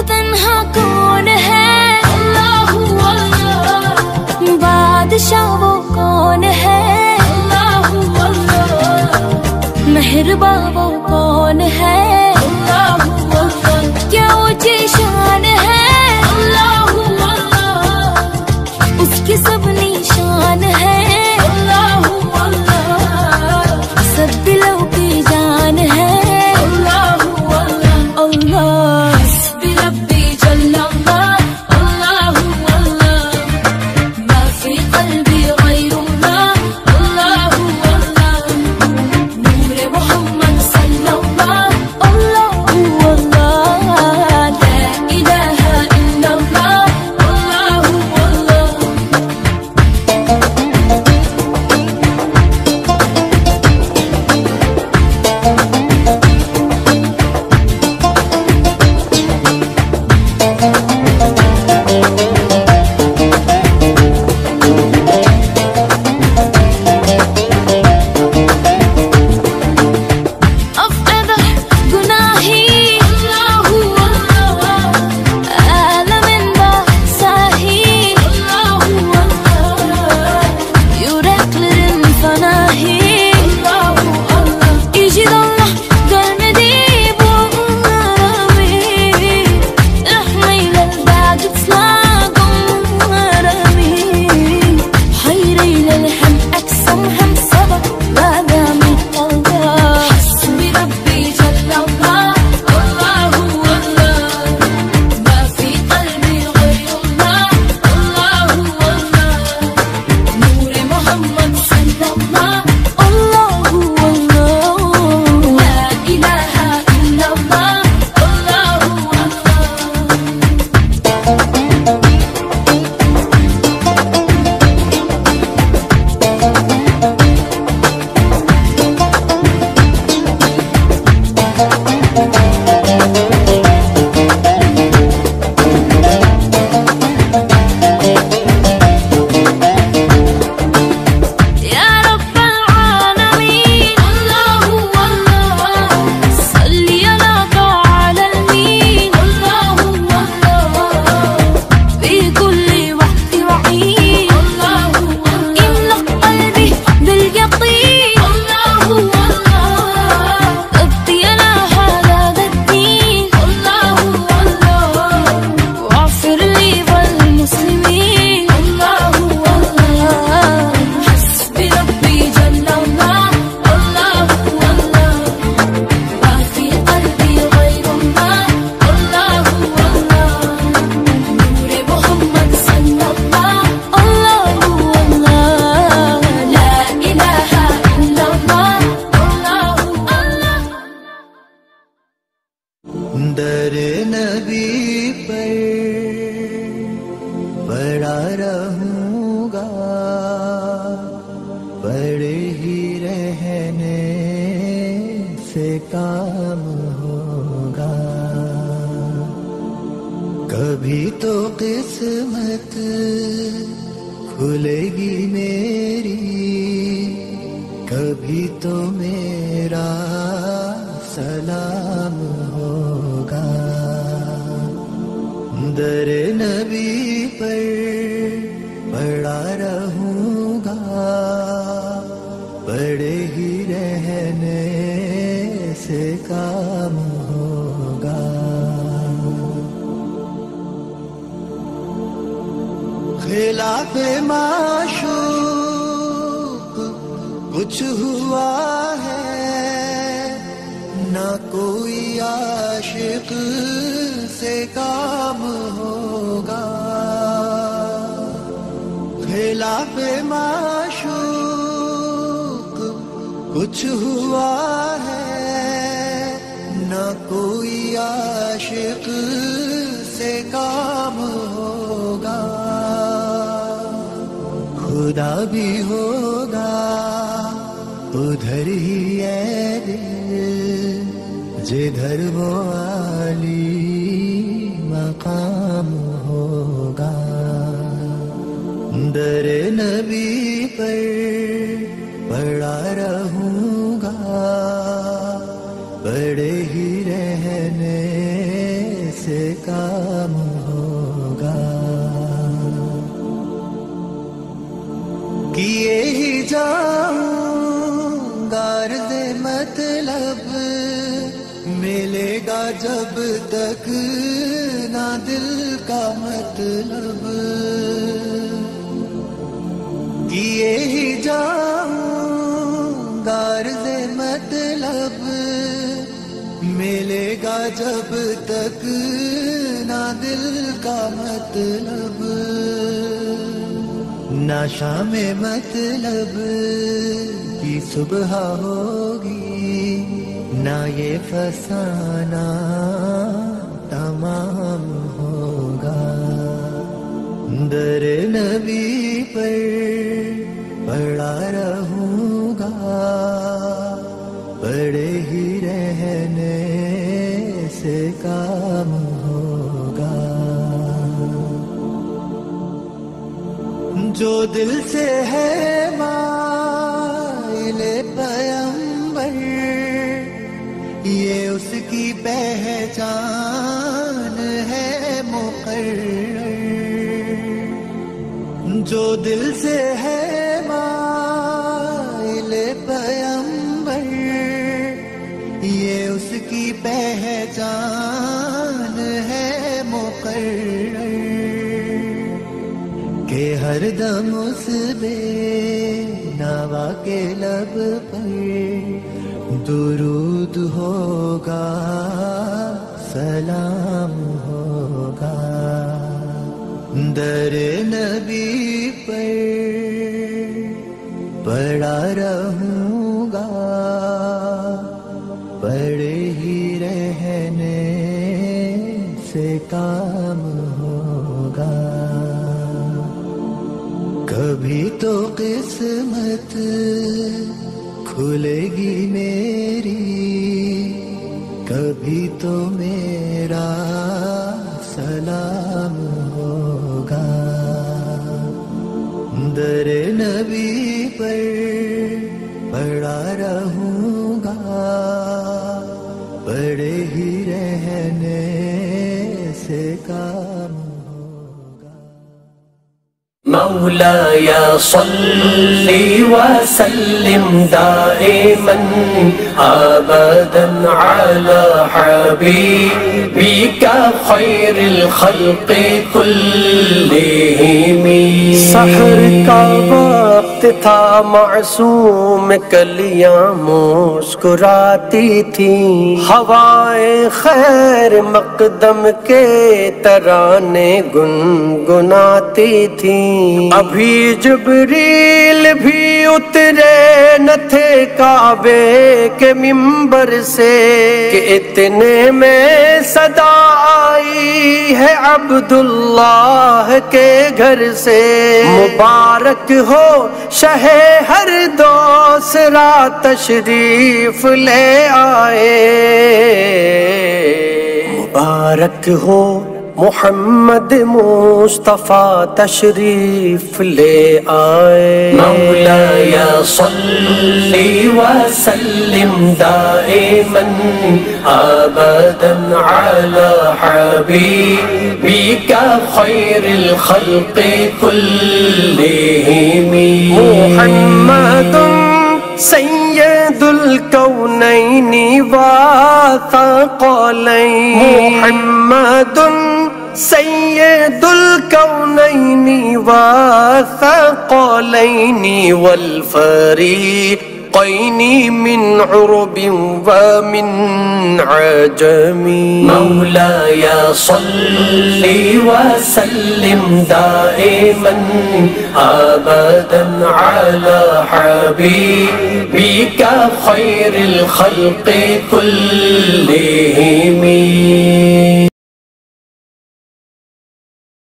تنہا کون ہے؟ اللہ اللہ. بادشاہ وہ کون ہے؟ اللہ اللہ. مہرباں وہ کون ہے؟ اللہ اللہ. کیا اونچی شان ہے؟ اللہ اللہ. اس کی سب نشان ہے؟ اللہ اللہ. سب دلوں کی جان ہے؟ اللہ اللہ. اللہ حسبی ربی جل اللہ. اللہ اللہ. ما فی قلبی غیر اللہ. اللہ اللہ. نور محمد صلی اللہ. اللہ اللہ. لا الہ الا اللہ. اللہ اللہ. افقد گناہی. اللہ اللہ. عالم باساہی. اللہ اللہ. yüreklerin fanahi. Allah Allah. İcid Allah görmedi bu alemi. Rahmeyle bağışla gönlümü. Hayreyle hem aksam hem sabah badami Allah. Hasbi Rabbi Celle Allah. Allah Allah. Ma fi qalbi gayrullah. Allah Allah. Nur Muhammed sallallahu. Allah Allah. La ilahe illallah. Allah Allah. يا رب العالمين. الله الله. صل على على المين. الله الله. في كل وقت وعين. الله الله. املأ قلبي باليقين. الله الله. ابتلى هذا الدين. الله الله. واغفر لي والمسلمين. الله الله. حسبي ربي جل الله. الله الله. ما في قلبي غير الله. الله الله. نور محمد صلى الله. الله الله. لا إله إلا الله. الله الله. در نبی پر پڑا رہوں گا، پڑے ہی رہنے سے کام ہوگا. کبھی تو قسمت کھلے گی میری، کبھی تو میرا سلام ہوگا. در نبی پر پڑا رہوں گا، پڑے ہی رہنے سے کام ہوگا. خلاف معشوق کچھ ہوا ہے، نہ کوئی عاشق سے کام ہوگا. خلاف معشوق کچھ ہوا ہے، نہ کوئی عاشق سے کام ہوگا. خدا بھی ہوگا ادھر ہی اے دل، جدھر وہ عالی مقام ہوگا. در نبی پر پڑا رہوں گا، بڑے ہی رہنے سے کام ہوگا. کیے ہی جاؤں غرض مطلب ملے گا جب تک نہ دل کا مطلب. کیے ہی جاؤں غرض مطلب ملے گا جب تک نہ دل کا مطلب. نہ شام مطلب کی صبح ہوگی نہ یہ فسانہ تمام ہوگا. در نبی پر پڑا رہوں گا پڑے ہی رہنے سے کام ہوگا. جو دل سے ہے مائل پیغمبر یہ اس کی پہچان ہے مقرر. جو دل سے ہے مائل پیغمبر یہ اس کی پہچان ہے مقرر. کہ ہر دم اس بے نوا کے لب پر درود ہوگا سلام ہوگا. در نبی پر پڑا رہوں گا پڑے ہی رہنے سے کام ہوگا. کبھی تو قسمت کھلے گی میری کبھی تو میرا سلام ہوگا. در نبی پر پڑا رہوں گا پڑے ہی رہنے سے کام ہوگا. مولاي صل وسلم دائما ابدا على حبيبك خير الخلق كلهم. سحر کا وقت تھا معصوم کلیاں مسکراتی تھیں ہوائیں خیر مقدم کے ترانے گنگناتی تھیں. ابھی جبریل بھی اترے نہ تھے کعبے کے منبر سے کہ اتنے میں صدا آئی ہے عبداللہ کے گھر سے. مبارک ہو شہ ہر دوسرا تشریف لے آئے. مبارک ہو محمد مصطفیٰ تشریف لے آئے. مولاي صل وسلم دائما ابدا على حبيبك خير الخلق كلهم. محمد سید الکونین والثقلین. محمد سید الکونین والثقلین والفریقین من عرب ومن عجم. مولاي صل وسلم دائما ابدا على حبيبك خير الخلق كلهم.